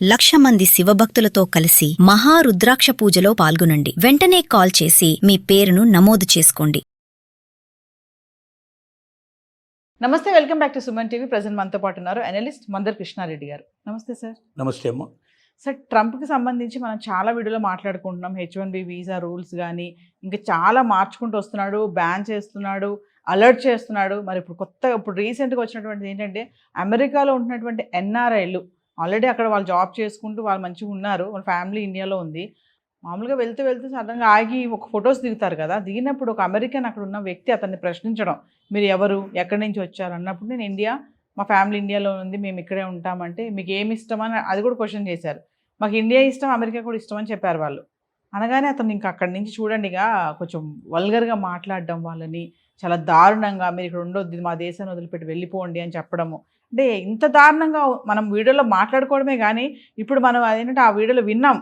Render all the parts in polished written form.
1,00,000 మంది శివభక్తులతో కలిసి మహారుద్రాక్ష పూజలో పాల్గొనండి. వెంటనే కాల్ చేసి మీ పేరును నమోదు చేసుకోండి. నమస్తే, welcome back to Suman TV. Present మనతో పాటు ఉన్నారు అనలిస్ట్ మందర్ కృష్ణారెడ్డి గారు. నమస్తే సార్. నమస్తే అమ్మ. సార్, ట్రంప్కి సంబంధించి మనం చాలా వీడియోలో మాట్లాడుకుంటున్నాం. H1B వీసా రూల్స్ కానీ ఇంకా చాలా మార్చుకుంటూ వస్తున్నాడు, బ్యాన్ చేస్తున్నాడు, అలర్ట్ చేస్తున్నాడు. మరి ఇప్పుడు రీసెంట్గా వచ్చినటువంటిది ఏంటంటే, అమెరికాలో ఉంటున్నటువంటి NRIలు ఆల్రెడీ అక్కడ వాళ్ళు జాబ్ చేసుకుంటూ వాళ్ళు మంచిగా ఉన్నారు, వాళ్ళ ఫ్యామిలీ ఇండియాలో ఉంది. మామూలుగా వెళ్తూ సడన్గా ఆగి ఒక ఫొటోస్ దిగుతారు కదా. దిగినప్పుడు ఒక అమెరికన్ అక్కడ ఉన్న వ్యక్తి అతన్ని ప్రశ్నించడం, మీరు ఎవరు, ఎక్కడి నుంచి వచ్చారు అన్నప్పుడు, నేను ఇండియా, మా ఫ్యామిలీ ఇండియాలో ఉంది, మేము ఇక్కడే ఉంటామంటే మీకు ఏమి ఇష్టం అని అది కూడా క్వశ్చన్ చేశారు. మాకు ఇండియా ఇష్టం, అమెరికా కూడా ఇష్టం అని చెప్పారు వాళ్ళు. అనగానే అతను ఇంకా అక్కడి నుంచి చూడండి కొంచెం వల్గర్గా మాట్లాడడం, వాళ్ళని చాలా దారుణంగా, మీరు ఇక్కడ ఉండొద్దు, మా దేశాన్ని వదిలిపెట్టి వెళ్ళిపోండి అని చెప్పడము. అంటే ఇంత దారుణంగా మనం వీడియోలో మాట్లాడుకోవడమే కానీ ఇప్పుడు మనం అదేంటంటే ఆ వీడియోలో విన్నాం,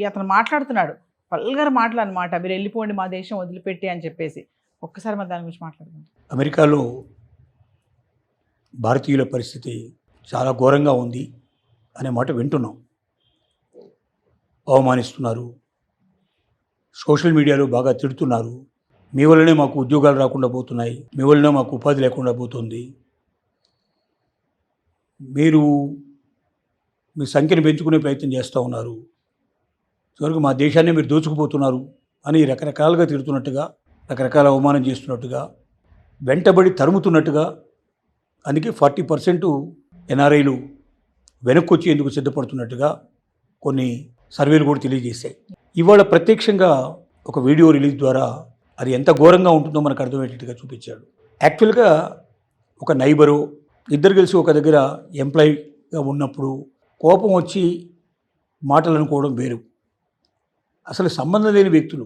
అతను మాట్లాడుతున్నాడు వల్గర్ మాటలు అనమాట, మీరు వెళ్ళిపోండి మా దేశం వదిలిపెట్టి అని చెప్పేసి. ఒక్కసారి మన దాని గురించి మాట్లాడుకుంటాం. అమెరికాలో భారతీయుల పరిస్థితి చాలా ఘోరంగా ఉంది అనే మాట వింటున్నాం. అవమానిస్తున్నారు, సోషల్ మీడియాలో బాగా తిడుతున్నారు. మీ వల్లనే మాకు ఉద్యోగాలు రాకుండా పోతున్నాయి, మీ వల్లనే మాకు ఉపాధి లేకుండా పోతుంది, మీరు మీ సంఖ్యను పెంచుకునే ప్రయత్నం చేస్తూ ఉన్నారు, చివరికి మా దేశాన్ని మీరు దోచుకుపోతున్నారు అని రకరకాలుగా తిడుతున్నట్టుగా, రకరకాల అవమానం చేస్తున్నట్టుగా, వెంటబడి తరుముతున్నట్టుగా. అందుకే 40% NRIలు వెనక్కి వచ్చి ఎందుకు సిద్ధపడుతున్నట్టుగా కొన్ని సర్వేలు కూడా తెలియజేశాయి. ఇవాళ ప్రత్యక్షంగా ఒక వీడియో రిలీజ్ ద్వారా అది ఎంత ఘోరంగా ఉంటుందో మనకు అర్థమయ్యేటట్టుగా చూపించాడు. యాక్చువల్గా ఒక నైబరు ఇద్దరు కలిసి ఒక దగ్గర ఎంప్లాయీగా ఉన్నప్పుడు కోపం వచ్చి మాటలు అనుకోవడం వేరు. అసలు సంబంధం లేని వ్యక్తులు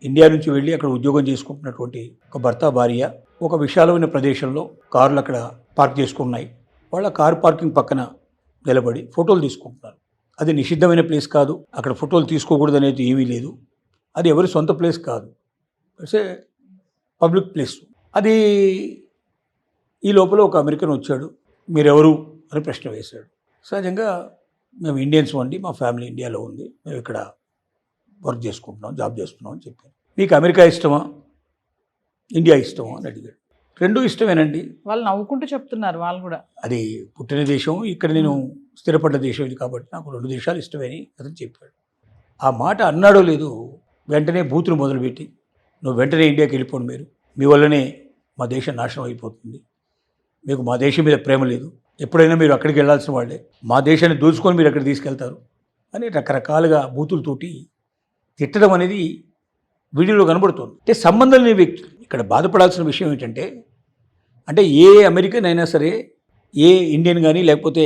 ఇండియా నుంచి వెళ్ళి అక్కడ ఉద్యోగం చేసుకుంటున్నటువంటి ఒక భర్త భార్య ఒక విశాలమైన ప్రదేశంలో కార్లు అక్కడ పార్క్ చేసుకున్నాయి. వాళ్ళ కారు పార్కింగ్ పక్కన నిలబడి ఫోటోలు తీసుకుంటున్నారు. అది నిషిద్ధమైన ప్లేస్ కాదు, అక్కడ ఫోటోలు తీసుకోకూడదు అనేది ఏమీ లేదు. అది ఎవరి సొంత ప్లేస్ కాదు, ఇట్స్ ఏ పబ్లిక్ ప్లేస్. అది ఈ లోపల ఒక అమెరికన్ వచ్చాడు, మీరెవరు అని ప్రశ్న వేశాడు. సహజంగా మేము ఇండియన్స్ అండి, మా ఫ్యామిలీ ఇండియాలో ఉంది, మేము ఇక్కడ వర్క్ చేసుకుంటున్నాం, జాబ్ చేస్తున్నాం అని చెప్పాను. మీకు అమెరికా ఇష్టమా, ఇండియా ఇష్టమా అని అడిగాడు. రెండూ ఇష్టమేనండి. వాళ్ళు నవ్వుకుంటూ చెప్తున్నారు వాళ్ళు కూడా. అది పుట్టిన దేశం, ఇక్కడ నేను స్థిరపడ్డ దేశం ఇది కాబట్టి నాకు 2 దేశాలు ఇష్టమని అతను చెప్పాడు. ఆ మాట అన్నాడో లేదు, వెంటనే బూతులు మొదలుపెట్టి, నువ్వు వెంటనే ఇండియాకి వెళ్ళిపోండి, మీరు మీ వల్లనే మా దేశం నాశనం అయిపోతుంది, మీకు మా దేశం మీద ప్రేమ లేదు, ఎప్పుడైనా మీరు అక్కడికి వెళ్ళాల్సిన వాళ్ళే, మా దేశాన్ని దోచుకొని మీరు అక్కడ తీసుకెళ్తారు అని రకరకాలుగా బూతులతోటి తిట్టడం అనేది వీడియోలో కనబడుతుంది. అంటే సంబంధం లేని వ్యక్తులు. ఇక్కడ బాధపడాల్సిన విషయం ఏంటంటే, అంటే ఏ అమెరికన్ అయినా సరే, ఏ ఇండియన్ కానీ లేకపోతే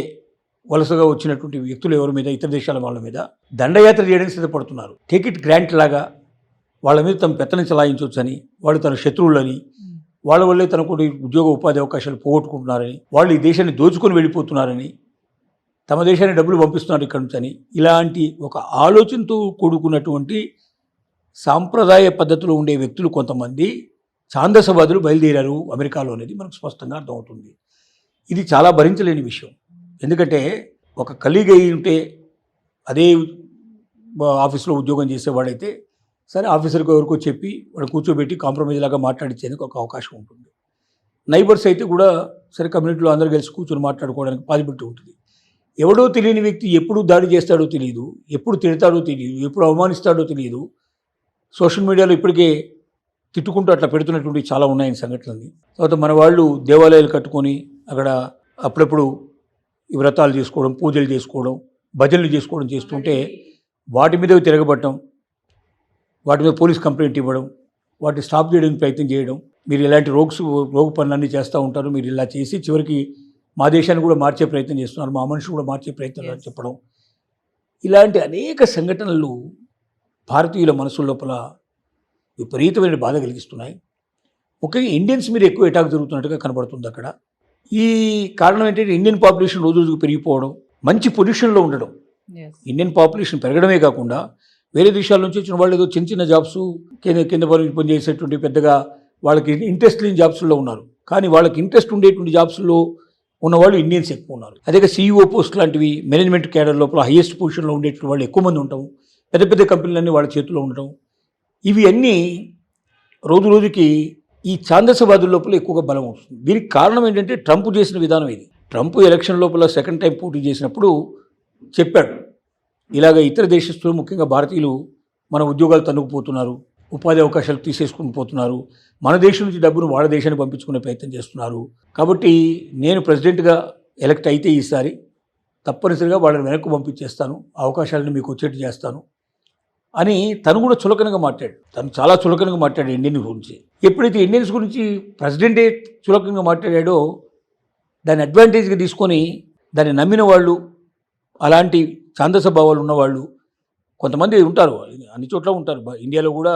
వలసగా వచ్చినటువంటి వ్యక్తులు ఎవరి మీద, ఇతర దేశాల వాళ్ళ మీద దండయాత్ర చేయడానికి సిద్ధపడుతున్నారు. టేక్ ఇట్ గ్రాంట్ లాగా వాళ్ళ మీద తమ పెత్తనం చలాయించవచ్చని, వాళ్ళు తన శత్రువులని, వాళ్ళ వల్లే తనకు ఉద్యోగ ఉపాధి అవకాశాలు పోగొట్టుకుంటున్నారని, వాళ్ళు ఈ దేశాన్ని దోచుకొని వెళ్ళిపోతున్నారని, తమ దేశాన్ని డబ్బులు పంపిస్తున్నారు ఇక్కడి నుంచి అని, ఇలాంటి ఒక ఆలోచనతో కూడుకున్నటువంటి సాంప్రదాయ పద్ధతిలో ఉండే వ్యక్తులు కొంతమంది ఛాందసవాదులు బయలుదేరారు అమెరికాలో అనేది మనకు స్పష్టంగా అర్థమవుతుంది. ఇది చాలా భరించలేని విషయం. ఎందుకంటే ఒక కలీగ్ అయి ఉంటే, అదే ఆఫీస్లో ఉద్యోగం చేసేవాడైతే సరే ఆఫీసర్కి ఎవరికో చెప్పి వాడు కూర్చోబెట్టి కాంప్రమైజ్ లాగా మాట్లాడించేందుకు ఒక అవకాశం ఉంటుంది. నైబర్స్ అయితే కూడా సరే కమ్యూనిటీలో అందరూ కలిసి కూర్చొని మాట్లాడుకోవడానికి పాసిబిలిటీ ఉంటుంది. ఎవడో తెలియని వ్యక్తి ఎప్పుడు దాడి చేస్తాడో తెలియదు, ఎప్పుడు తిడతాడో తెలియదు, ఎప్పుడు అవమానిస్తాడో తెలియదు. సోషల్ మీడియాలో ఇప్పటికే తిట్టుకుంటూ అట్లా పెడుతున్నటువంటి చాలా ఉన్నాయి సంఘటనలు. తర్వాత మన వాళ్ళు దేవాలయాలు కట్టుకొని అక్కడ అప్పుడప్పుడు ఈ వ్రతాలు చేసుకోవడం, పూజలు చేసుకోవడం, భజనలు చేసుకోవడం చేస్తుంటే వాటి మీద తిరగబడటం, వాటి మీద పోలీస్ కంప్లైంట్ ఇవ్వడం, వాటిని స్టాప్ చేయడానికి ప్రయత్నం చేయడం, మీరు ఇలాంటి రోగ పనులన్నీ చేస్తూ ఉంటారు, మీరు ఇలా చేసి చివరికి మా దేశాన్ని కూడా మార్చే ప్రయత్నం చేస్తున్నారు, మా మనుషులు కూడా మార్చే ప్రయత్నం చెప్పడం, ఇలాంటి అనేక సంఘటనలు భారతీయుల మనసుల లోపల విపరీతమైన బాధ కలిగిస్తున్నాయి. ముఖ్యంగా ఇండియన్స్ మీద ఎక్కువ అటాక్ జరుగుతున్నట్టుగా కనబడుతుంది అక్కడ. ఈ కారణం ఏంటంటే ఇండియన్ పాపులేషన్ రోజు రోజుకు పెరిగిపోవడం, మంచి పొజిషన్లో ఉండడం. ఇండియన్ పాపులేషన్ పెరగడమే కాకుండా వేరే దేశాల నుంచి వచ్చిన వాళ్ళు ఏదో చిన్న చిన్న జాబ్స్ కింద పని చేసేటువంటి పెద్దగా వాళ్ళకి ఇంట్రెస్ట్ లేని జాబ్స్లో ఉన్నారు. కానీ వాళ్ళకి ఇంట్రెస్ట్ ఉండేటువంటి జాబ్స్లో ఉన్నవాళ్ళు ఇండియన్స్ ఎక్కువ ఉన్నారు. అదే CEO పోస్ట్ లాంటివి మేనేజ్మెంట్ క్యాడర్ లోపల హైయెస్ట్ పొజిషన్లో ఉండేటువంటి వాళ్ళు ఎక్కువ మంది ఉండటం, పెద్ద పెద్ద కంపెనీలన్నీ వాళ్ళ చేతిలో ఉండటం, ఇవి అన్నీ రోజు రోజుకి ఈ ఛాందసవాదుల లోపల ఎక్కువగా బలం వస్తుంది. దీనికి కారణం ఏంటంటే ట్రంప్ చేసిన విధానం ఇది. ట్రంప్ ఎలక్షన్ లోపల సెకండ్ టైం పోటీ చేసినప్పుడు చెప్పాడు, ఇలాగ ఇతర దేశస్తులు ముఖ్యంగా భారతీయులు మన ఉద్యోగాలు తన్నుకుపోతున్నారు, ఉపాధి అవకాశాలు తీసేసుకుని పోతున్నారు, మన దేశం నుంచి డబ్బును వాళ్ళ దేశానికి పంపించుకునే ప్రయత్నం చేస్తున్నారు. కాబట్టి నేను ప్రెసిడెంట్గా ఎలక్ట్ అయితే ఈసారి తప్పనిసరిగా వాళ్ళని వెనక్కి పంపించేస్తాను, అవకాశాలను మీకు వచ్చేట్టు చేస్తాను అని తను కూడా చులకనగా మాట్లాడు. తను చాలా చులకనగా మాట్లాడాడు ఇండియన్ గురించి. ఎప్పుడైతే ఇండియన్స్ గురించి ప్రెసిడెంటే చులకనగా మాట్లాడాడో దాన్ని అడ్వాంటేజ్గా తీసుకొని దాన్ని నమ్మిన వాళ్ళు, అలాంటి ఛాందస భావాలు ఉన్నవాళ్ళు కొంతమంది ఉంటారు, అన్ని చోట్ల ఉంటారు. ఇండియాలో కూడా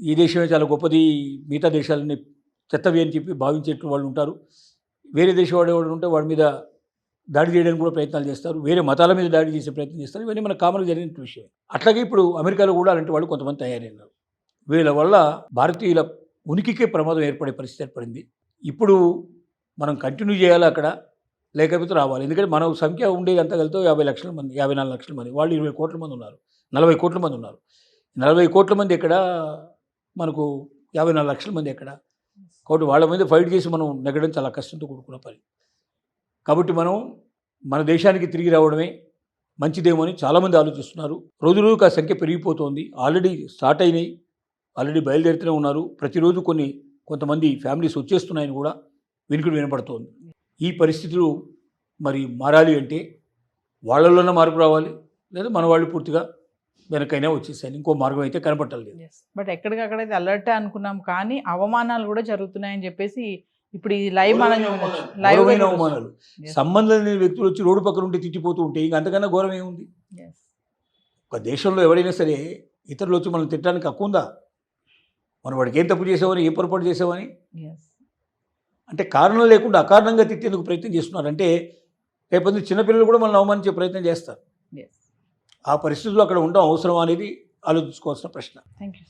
ఈ దేశమే చాలా గొప్పది, మిగతా దేశాలని చెత్తవి అని చెప్పి భావించేటువంటి వాళ్ళు ఉంటారు. వేరే దేశం వాడేవాళ్ళు ఉంటే వాడి మీద దాడి చేయడానికి కూడా ప్రయత్నాలు చేస్తారు, వేరే మతాల మీద దాడి చేసే ప్రయత్నం చేస్తారు. ఇవన్నీ మన కామన్గా జరిగిన విషయం. అట్లాగే ఇప్పుడు అమెరికాలో కూడా అలాంటి వాళ్ళు కొంతమంది తయారైనారు. వీళ్ళ వల్ల భారతీయుల ఉనికికే ప్రమాదం ఏర్పడే పరిస్థితి ఏర్పడింది. ఇప్పుడు మనం కంటిన్యూ చేయాలి అక్కడ, లేకపోతే రావాలి. ఎందుకంటే మన సంఖ్య ఉండేది అంతా కలితో 50 లక్షల మంది, 54 లక్షల మంది. వాళ్ళు 20 కోట్ల మంది ఉన్నారు, 40 కోట్ల మంది ఉన్నారు. 40 కోట్ల మంది ఎక్కడ, మనకు 54 లక్షల మంది ఎక్కడ? కాబట్టి వాళ్ళ మీద ఫైట్ చేసి మనం నెగ్గడం చాలా కష్టంతో కూడుకున్న పని. కాబట్టి మనం మన దేశానికి తిరిగి రావడమే మంచిదేమో అని చాలామంది ఆలోచిస్తున్నారు. రోజు రోజుకు ఆ సంఖ్య పెరిగిపోతోంది. ఆల్రెడీ స్టార్ట్ అయినాయి, ఆల్రెడీ బయలుదేరుతూనే ఉన్నారు. ప్రతిరోజు కొంతమంది ఫ్యామిలీస్ వచ్చేస్తున్నాయని కూడా వినికిడి వినపడుతోంది. ఈ పరిస్థితులు మరి మారాలి అంటే వాళ్ళలోనే మార్పు రావాలి, లేదా మన వాళ్ళు పూర్తిగా వెనకైనా వచ్చేసాను. ఇంకో మార్గం అయితే కనపట్టలేదు. బట్ ఎక్కడికక్కడైతే అలర్ట్ అనుకున్నాం, కానీ అవమానాలు కూడా జరుగుతున్నాయని చెప్పేసి ఇప్పుడు ఈ లైవ్ మనం అవమానాలు, సంబంధం లేని వ్యక్తులు వచ్చి రోడ్డు పక్కన ఉంటే తిట్టిపోతూ ఉంటే ఇంకా అంతకన్నా ఘోరం ఏముంది? ఒక దేశంలో ఎవరైనా సరే ఇతరులు వచ్చి మనం తిట్టడానికి హక్కు ఉందా? మనం వాడికి ఏం తప్పు చేసామని, ఏం పొరపాటు చేసామని అంటే కారణం లేకుండా అకారణంగా తిట్టేందుకు ప్రయత్నం చేస్తున్నారు. అంటే రేపొద్దు చిన్నపిల్లలు కూడా మనల్ని అవమానించే ప్రయత్నం చేస్తారు. ఆ పరిస్థితుల్లో అక్కడ ఉండడం అవసరం అనేది ఆలోచించుకోవాల్సిన ప్రశ్న. Thank you.